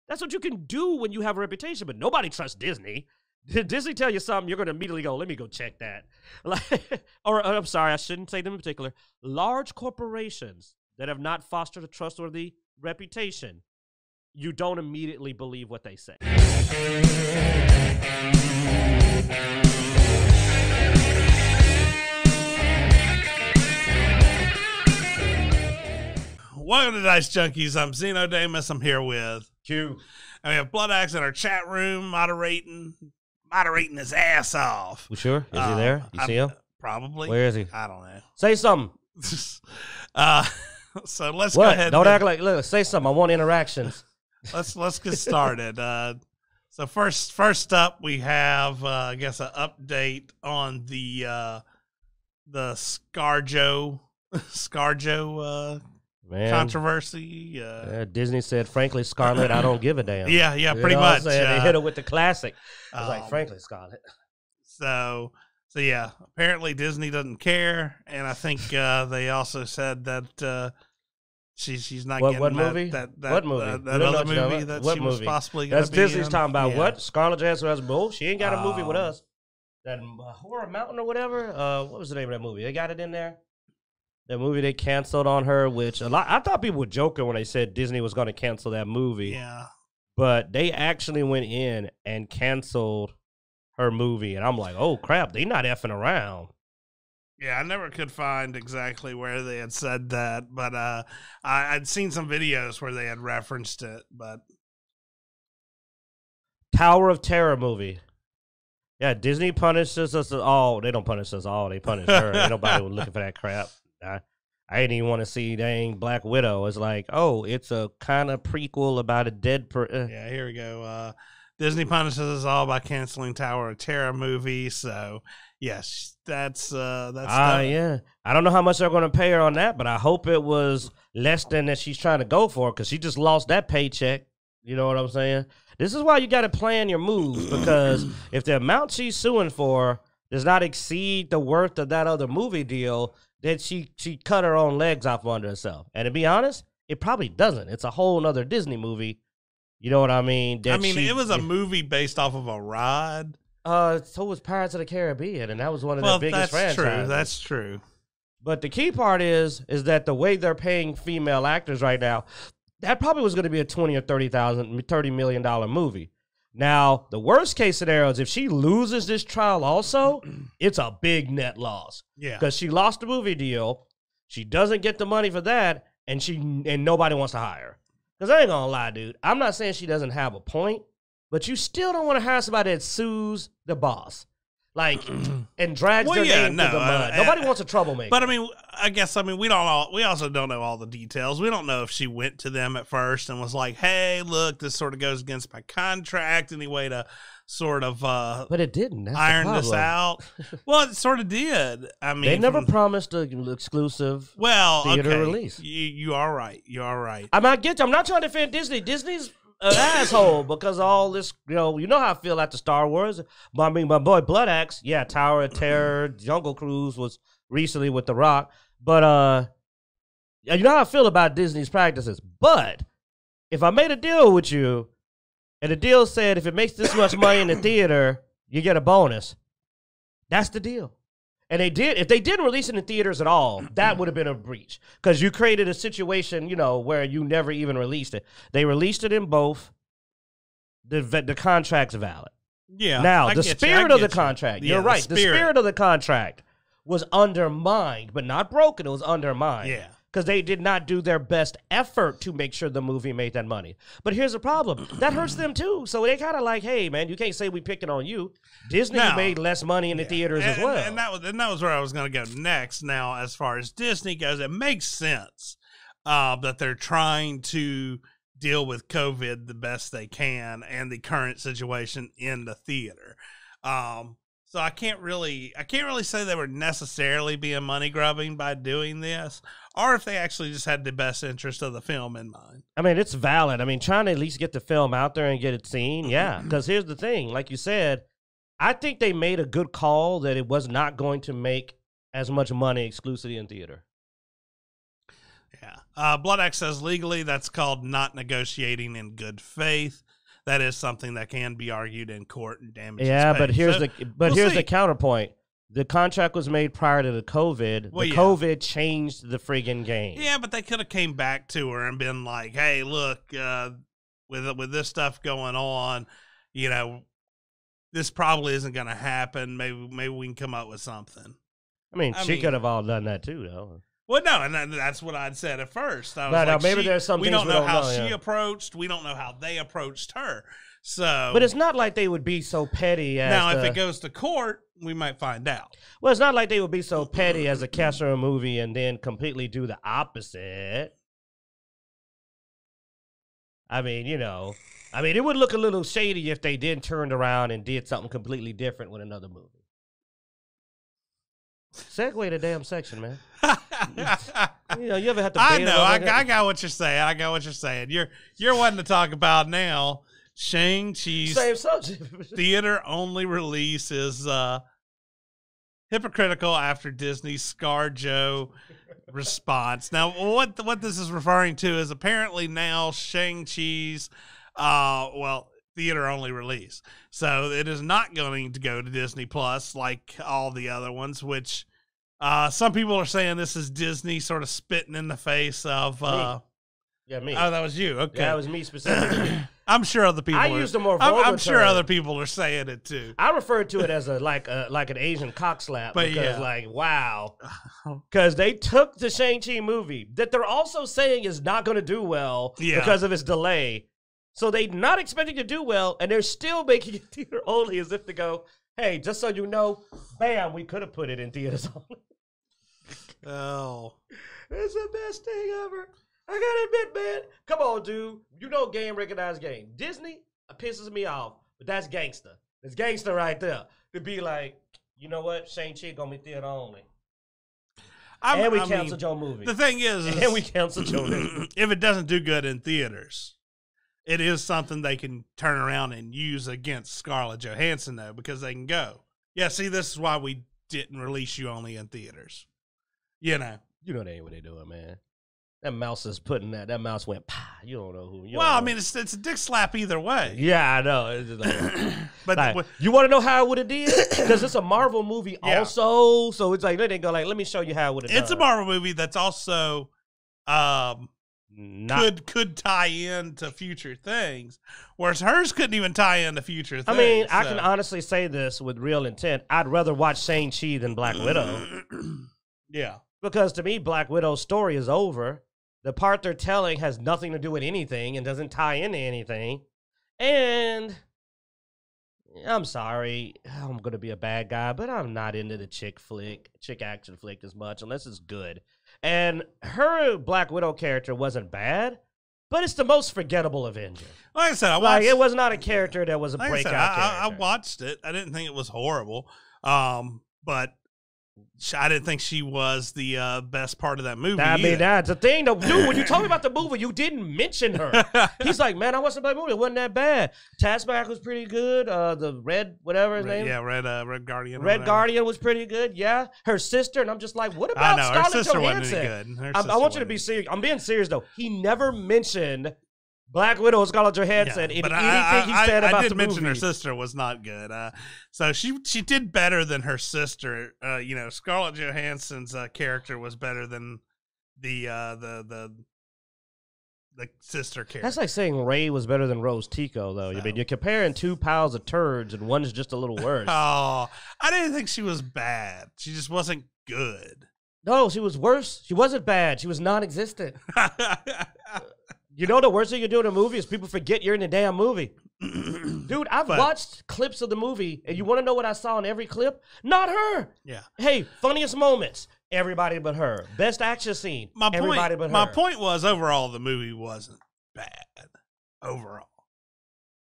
That's what you can do when you have a reputation, but nobody trusts Disney. Disney tell you something, you're going to immediately go, let me go check that. Or I'm sorry, I shouldn't say them in particular. Large corporations that have not fostered a trustworthy reputation, you don't immediately believe what they say. Welcome to Dicejunkies. I'm Zeno Damus. I'm here with Q. And we have Blood Axe in our chat room moderating his ass off. You sure? Is he there? You see him? Probably. Where is he? I don't know. Say something. So let's What? go ahead. Don't act like, look, say something. I want interactions. Let's get started. So first up, we have I guess an update on the ScarJo controversy. Disney said, frankly, Scarlett, I don't give a damn. Yeah, pretty much. They hit her with the classic. I was like, frankly, Scarlett. So yeah, apparently Disney doesn't care, and I think they also said that she's not getting what movie? What movie? That other movie that she was possibly going to be Disney's in. talking about. Yeah. What? Scarlett Johansson has bull. She ain't got a movie with us. That Horror Mountain or whatever. What was the name of that movie? They got it in there. That movie they canceled on her, which I thought people were joking when they said Disney was going to cancel that movie. Yeah. But they actually went in and canceled her movie. And I'm like, oh, crap, they not effing around. Yeah, I never could find exactly where they had said that. But I'd seen some videos where they had referenced it. But Tower of Terror movie. Yeah, Disney punishes us all. They don't punish us all. They punish her. Ain't nobody was looking for that crap. I didn't even want to see dang Black Widow. It's like, oh, it's a kind of prequel about a dead person. Yeah, here we go. Disney punishes us all by canceling Tower of Terror movie. So, yes, that's yeah. I don't know how much they're going to pay her on that, but I hope it was less than that she's trying to go for because she just lost that paycheck. You know what I'm saying? This is why you got to plan your moves because if the amount she's suing for does not exceed the worth of that other movie deal, then she cut her own legs off under herself. And to be honest, it probably doesn't. It's a whole nother Disney movie. You know what I mean? It was a movie based off of a ride. So was Pirates of the Caribbean, and that was one of their biggest franchises. That's true. But the key part is that the way they're paying female actors right now, that probably was going to be a $20 or $30 million movie. Now, the worst case scenario is if she loses this trial also, it's a big net loss. Yeah. Because she lost the movie deal, she doesn't get the money for that, and nobody wants to hire her. Because I ain't going to lie, dude. I'm not saying she doesn't have a point, but you still don't want to hire somebody that sues the boss. Like, and drags their name through the mud. Nobody wants a troublemaker. But we also don't know all the details. We don't know if she went to them at first and was like, hey, look, this sort of goes against my contract. Any way to sort of but it didn't. That's iron this out. Well, it sort of did. I mean, they never promised an exclusive theater release. You are right. You are right. I'm not trying to defend Disney. Disney's an asshole because of all this, you know how I feel after Star Wars. But I mean, my boy Blood Axe, yeah, Tower of Terror, Jungle Cruise was recently with The Rock. But you know how I feel about Disney's practices. But if I made a deal with you, and the deal said if it makes this much money in the theater, you get a bonus, that's the deal. And they did. If they didn't release it in theaters at all, that would have been a breach because you created a situation, where you never even released it. They released it in both. The contract's valid. Yeah. Now, the spirit of the contract, Yeah, you're right. The spirit of the contract was undermined, but not broken. It was undermined. Yeah. Because they did not do their best effort to make sure the movie made that money. But here's the problem. That hurts them too. So they kind of like, hey, man, you can't say we picking on you. Disney made less money in the theaters as well. And that was where I was going to go next. Now, as far as Disney goes, it makes sense that they're trying to deal with COVID the best they can and the current situation in the theater. So I can't really say they were necessarily being money grubbing by doing this, or if they actually just had the best interest of the film in mind. I mean, it's valid. I mean, trying to at least get the film out there and get it seen, yeah. Because here's the thing, like you said, I think they made a good call that it was not going to make as much money exclusively in theater. Yeah. Blood X says legally that's called not negotiating in good faith. That is something that can be argued in court and damage. Yeah, but here's the counterpoint. The contract was made prior to the COVID. COVID changed the friggin' game. Yeah, but they could have came back to her and been like, "Hey, look, with this stuff going on, you know, this probably isn't going to happen. Maybe we can come up with something." I mean, she could have all done that too, though. Well, no, and that's what I'd said at first. I was like, maybe there's some we things don't know how she approached. We don't know how they approached her. So, but it's not like they would be so petty. If it goes to court, we might find out. Well, it's not like they would be so petty as a cast her a movie and then completely do the opposite. I mean, it would look a little shady if they then turned around and did something completely different with another movie. Segue the damn section, man. You ever have to? I know. I got what you're saying. I got what you're saying. You're wanting to talk about now. Shang-Chi's theater-only release is hypocritical after Disney's ScarJo response. Now, what this is referring to is apparently now Shang-Chi's theater-only release. So it is not going to go to Disney Plus like all the other ones, which some people are saying this is Disney sort of spitting in the face of... me. Oh, that was you. Okay. Yeah, that was me specifically. I'm sure other people. Used a more vulgar I'm sure term. other people are saying it too. I refer to it as like an Asian cock slap because wow, because they took the Shang-Chi movie that they're also saying is not going to do well because of its delay. So they're not expecting to do well, and they're still making it theater only as if to go, hey, just so you know, bam, we could have put it in theaters only. Oh, it's the best thing ever. I gotta admit, man. Come on, dude. You know game recognized game. Disney pisses me off, but that's gangster. It's gangster right there. To be like, you know what? Shang-Chi gonna be theater only. And we canceled your movie. The thing is and we canceled your movie. If it doesn't do good in theaters, it is something they can turn around and use against Scarlett Johansson, though, because they can go, yeah, see, this is why we didn't release you only in theaters. You know they ain't what they doing, man. That mouse is putting that mouse went, pah. You don't know who. I mean, it's a dick slap either way. Yeah, I know. It's just like, but you want to know how I would have did? Because it's a Marvel movie also. So it's like, they didn't go like, let me show you how I would have done. It's a Marvel movie that's also could tie in to future things, whereas hers couldn't even tie into future things. I mean, I can honestly say this with real intent. I'd rather watch Shang-Chi than Black Widow. Yeah. Because to me, Black Widow's story is over. The part they're telling has nothing to do with anything and doesn't tie into anything. And I'm sorry, I'm going to be a bad guy, but I'm not into the chick action flick as much unless it's good. And her Black Widow character wasn't bad, but it's the most forgettable Avenger. Like I said, it was not a character that was a breakout character. I watched it. I didn't think it was horrible, but I didn't think she was the best part of that movie. I mean, that's the thing, though. Dude, when you told me about the movie, you didn't mention her. He's like, man, I watched the movie. It wasn't that bad. Taskmaster was pretty good. The Red, whatever his name. Yeah, Red Guardian. Red Guardian was pretty good. Yeah. Her sister, and I'm just like, what about Scarlett Johansson? I want you to be serious. I'm being serious, though. He never mentioned Black Widow and Scarlett Johansson in anything he said about the movie. I did mention her sister was not good. So she did better than her sister. Scarlett Johansson's character was better than the sister character. That's like saying Ray was better than Rose Tico, though. So. I mean, you're comparing two piles of turds, and one's just a little worse. Oh, I didn't think she was bad. She just wasn't good. No, she was worse. She wasn't bad. She was non-existent. You know the worst thing you do in a movie is people forget you're in the damn movie. Dude, I've watched clips of the movie, and you want to know what I saw in every clip? Not her. Yeah. Hey, funniest moments, everybody but her. Best action scene, everybody but her. My point was, overall, the movie wasn't bad.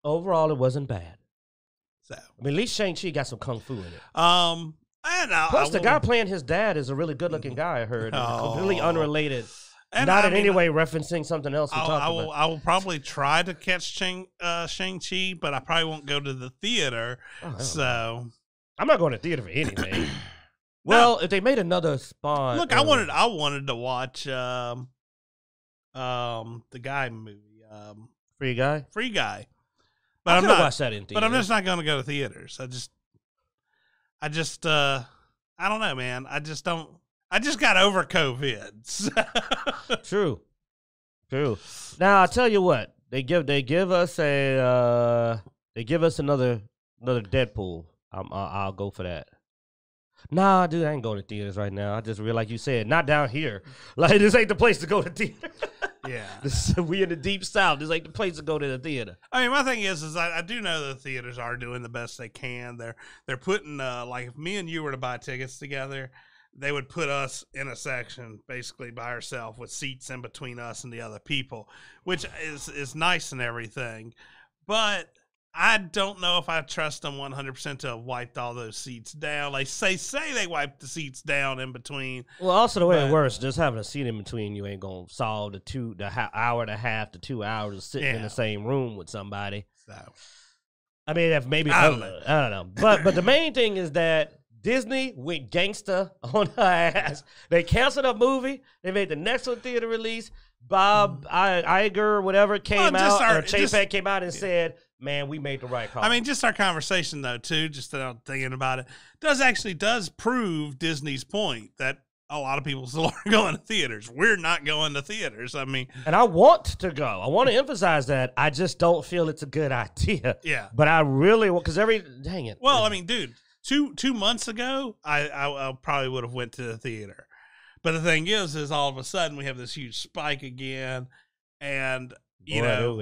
Overall, it wasn't bad. So, I mean, at least Shang-Chi got some kung fu in it. Plus, the guy playing his dad is a really good-looking guy, I heard. Completely unrelated. And not in any way referencing something else we talked about. I will probably try to catch Shang-Chi, but I probably won't go to the theater. So I'm not going to theater for anything. Well, if they made another Spawn. Look, I wanted to watch the guy movie, Free Guy. Free Guy. But I'm not watch that in theaters. But I'm just not going to go to theaters. I don't know, man. I just got over COVID. True. Now I'll tell you what, they give us another Deadpool. I'll go for that. Nah, dude, I ain't going to theaters right now. I just real like you said, not down here. Like this ain't the place to go to theater. Yeah, we in the deep south. This ain't the place to go to the theater. I mean, my thing is I do know the theaters are doing the best they can. They're putting like if me and you were to buy tickets together, they would put us in a section basically by ourselves with seats in between us and the other people, which is nice and everything. But I don't know if I trust them 100% to have wiped all those seats down. Like say they wiped the seats down in between. Well, also the way it works, just having a seat in between you ain't gonna solve the hour and a half to 2 hours of sitting in the same room with somebody. So, I mean, if maybe I don't know. But the main thing is that Disney went gangster on her ass. They canceled a movie. They made the next one theater release. Bob Iger, whatever, came out, or Chapek came out and said, man, we made the right call. I mean, just our conversation, though, too, just thinking about it, does prove Disney's point that a lot of people still aren't going to theaters. We're not going to theaters. I mean. And I want to go. I want to emphasize that. I just don't feel it's a good idea. Yeah. But I really want, because dang it. Well, I mean, dude, two months ago, I probably would have went to the theater. But the thing is all of a sudden we have this huge spike again. And, you know,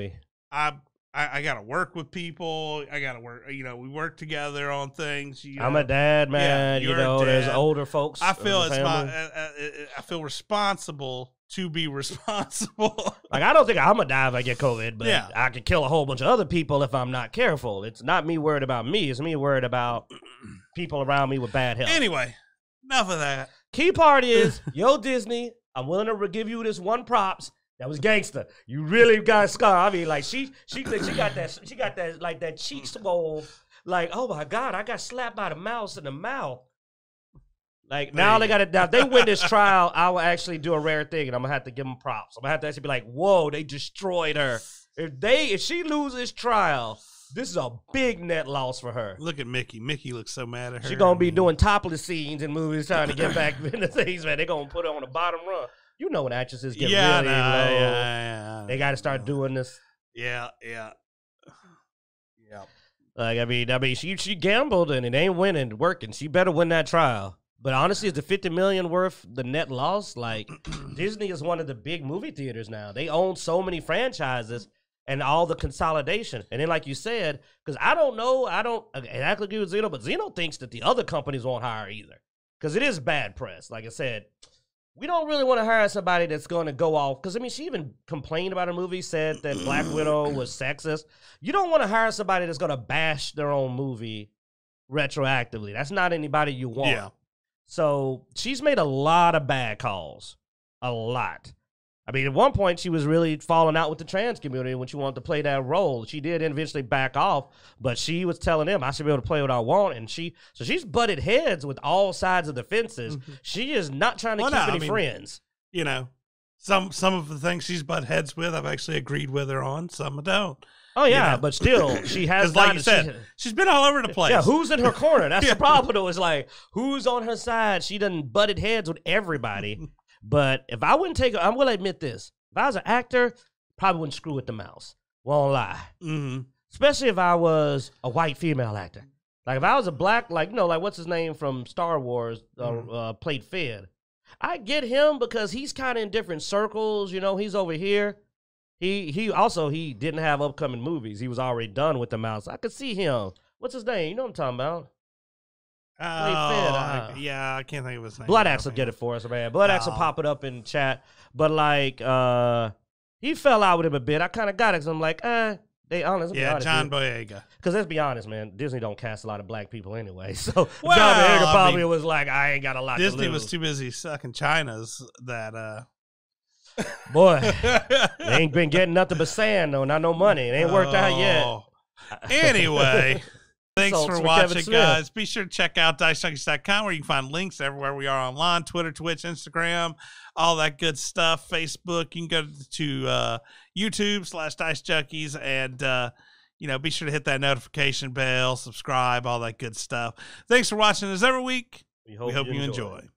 I got to work with people. I got to work, we work together on things. I'm a dad, man. Yeah, there's older folks. I feel I feel responsible to be responsible. Like, I don't think I'm going to die if I get COVID, but I could kill a whole bunch of other people if I'm not careful. It's not me worried about me. It's me worried about people around me with bad health. Anyway, enough of that. Key part is, yo, Disney, I'm willing to give you this one props. That was gangster. You really got a scar. I mean, like she got that like that cheek swole. Like, oh my God, I got slapped by the mouse in the mouth. Like now they got it. Now if they win this trial, I will actually do a rare thing, and I'm gonna have to give them props. I'm gonna have to actually be like, whoa, they destroyed her. If she loses this trial, this is a big net loss for her. Look at Mickey. Mickey looks so mad at her. She's gonna be doing topless scenes in movies trying to get back into things, man. They're gonna put her on the bottom run. You know when actresses get really low. Yeah, they got to start doing this. Yeah. Like, I mean, she gambled and it ain't winning, working. She better win that trial. But honestly, is the $50 million worth the net loss? Like, Disney is one of the big movie theaters now. They own so many franchises and all the consolidation. And then, like you said, because I don't exactly agree with Zeno, but Zeno thinks that the other companies won't hire either. Because it is bad press. Like I said, we don't really want to hire somebody that's going to go off. Because, I mean, she even complained about a movie, said that Black Widow was sexist. You don't want to hire somebody that's going to bash their own movie retroactively. That's not anybody you want. Yeah. So she's made a lot of bad calls. A lot. I mean, at one point, she was really falling out with the trans community when she wanted to play that role. She did eventually back off, but she was telling them, I should be able to play what I want. And so she's butted heads with all sides of the fences. Mm-hmm. She is not trying to keep any friends. You know, some of the things she's butt heads with, I've actually agreed with her on. Some I don't. Oh, yeah, but still, she has... like you said, she's been all over the place. Yeah, who's in her corner? That's the problem, though. It's like, who's on her side? She done butted heads with everybody. But if I wouldn't take her, I'm going to admit this. If I was an actor, probably wouldn't screw with the mouse. Won't lie. Mm-hmm. Especially if I was a white female actor. Like, if I was a black, like what's his name from Star Wars, played Fed. I get him because he's kind of in different circles. You know, he's over here. He also didn't have upcoming movies. He was already done with the mouse. I could see him. What's his name? You know what I'm talking about? Yeah, I can't think of his name. Blood Axe will get it for us, man. Blood Axe will pop it up in chat. But, like, he fell out with him a bit. I kind of got it because I'm like, they honest. Yeah, John Boyega. Because let's be honest, man, Disney don't cast a lot of black people anyway. So John Boyega probably was like, I ain't got a lot to lose. Disney was too busy sucking China's that, Boy, they ain't been getting nothing but sand, though. Not no money. It ain't worked out yet. Anyway. Thanks for watching, guys. Be sure to check out Dicejunkies.com where you can find links everywhere we are online, Twitter, Twitch, Instagram, all that good stuff, Facebook. You can go to YouTube/Dicejunkies and, be sure to hit that notification bell, subscribe, all that good stuff. Thanks for watching us every week. We hope you enjoy.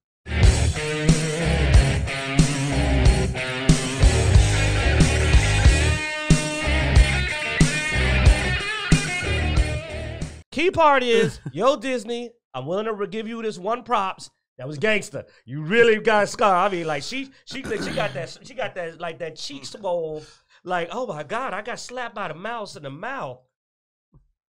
Key part is, yo, Disney, I'm willing to give you this one props. That was gangster. You really got Scar. I mean, like she got that like that cheek swole. Like, oh my God, I got slapped by the mouse in the mouth.